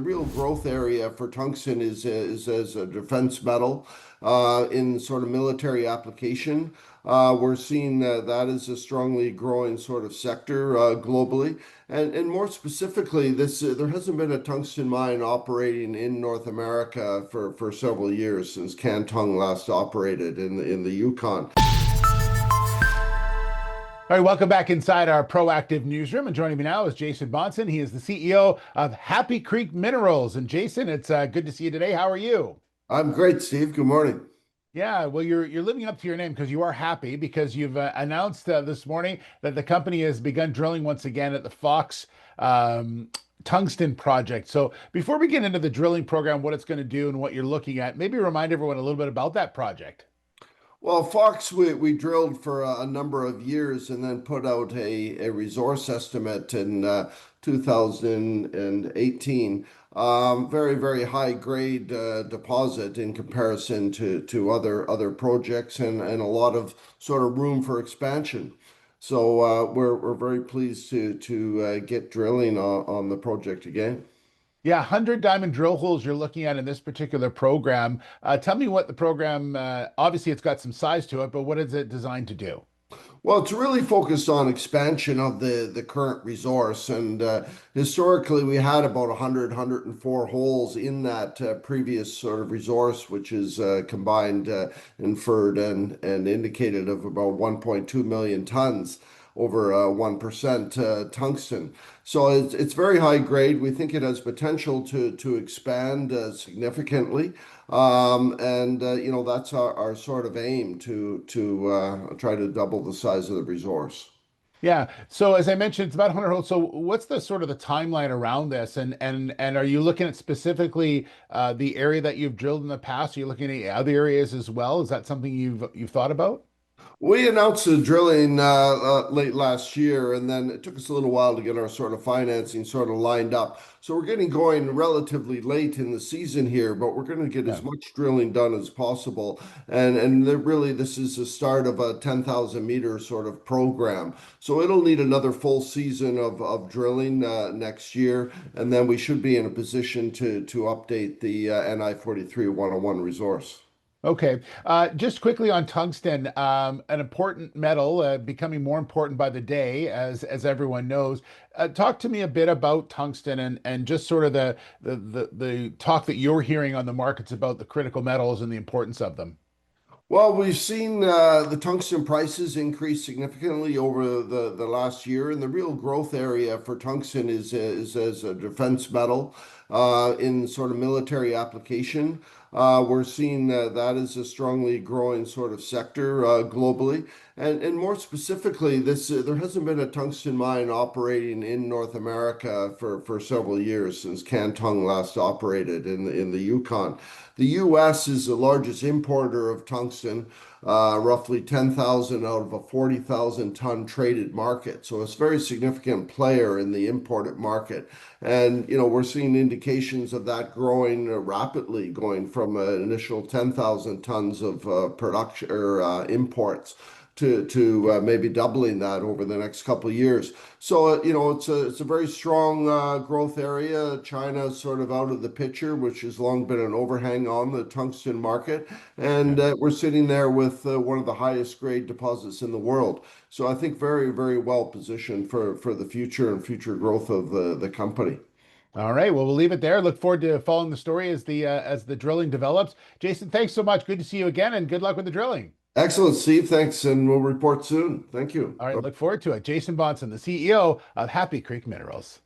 real growth area for tungsten is as a defense metal in sort of military application. We're seeing that is a strongly growing sort of sector globally. And more specifically, there hasn't been a tungsten mine operating in North America for several years since Cantung last operated in the Yukon. All right, welcome back inside our proactive newsroom. And joining me now is Jason Bonson. He is the CEO of Happy Creek Minerals. And Jason, it's good to see you today. How are you? I'm great, Steve. Good morning. Yeah, well, you're living up to your name because you are happy because you've announced this morning that the company has begun drilling once again at the Fox tungsten project. So before we get into the drilling program, what it's going to do and what you're looking at, maybe remind everyone a little bit about that project. Well, Fox, we drilled for a number of years and then put out a resource estimate in 2018. Very, very high grade deposit in comparison to other projects and a lot of sort of room for expansion. So we're very pleased to get drilling on the project again. Yeah, 100 diamond drill holes you're looking at in this particular program. Tell me what the program, obviously it's got some size to it, but what is it designed to do? Well, it's really focused on expansion of the current resource. And historically, we had about 104 holes in that previous sort of resource, which is combined, inferred, and indicated of about 1.2 million tons over 1% tungsten. So it's very high grade. We think it has potential to expand significantly. That's our sort of aim to try to double the size of the resource. Yeah. So as I mentioned, it's about 100 holes. So what's the sort of the timeline around this? And are you looking at specifically the area that you've drilled in the past? Are you looking at other areas as well? Is that something you've thought about? We announced the drilling late last year, and then it took us a little while to get our sort of financing sort of lined up. So we're getting going relatively late in the season here, but we're going to get Yeah. as much drilling done as possible. Really, this is the start of a 10,000 meter sort of program. So it'll need another full season of drilling next year, and then we should be in a position to update the NI 43-101 resource. Okay. Just quickly on tungsten, an important metal, becoming more important by the day, as everyone knows. Talk to me a bit about tungsten and just sort of the talk that you're hearing on the markets about the critical metals and the importance of them. Well, we've seen the tungsten prices increase significantly over the last year, and the real growth area for tungsten is as a defense metal in sort of military application. We're seeing that is a strongly growing sort of sector globally. And more specifically, there hasn't been a tungsten mine operating in North America for several years since Cantung last operated in the Yukon. The U.S. is the largest importer of tungsten, roughly 10,000 out of a 40,000 ton traded market. So it's a very significant player in the imported market. And, we're seeing indications of that growing rapidly, going from an initial 10,000 tons of production or imports to maybe doubling that over the next couple of years. So, it's a very strong growth area. China is sort of out of the picture, which has long been an overhang on the tungsten market. And we're sitting there with one of the highest grade deposits in the world. So I think very, very well positioned for the future and future growth of the company. All right. Well, we'll leave it there. Look forward to following the story as the drilling develops. Jason, thanks so much. Good to see you again, and good luck with the drilling. Excellent, Steve. Thanks. And we'll report soon. Thank you. All right. Look forward to it. Jason Bonson, the CEO of Happy Creek Minerals.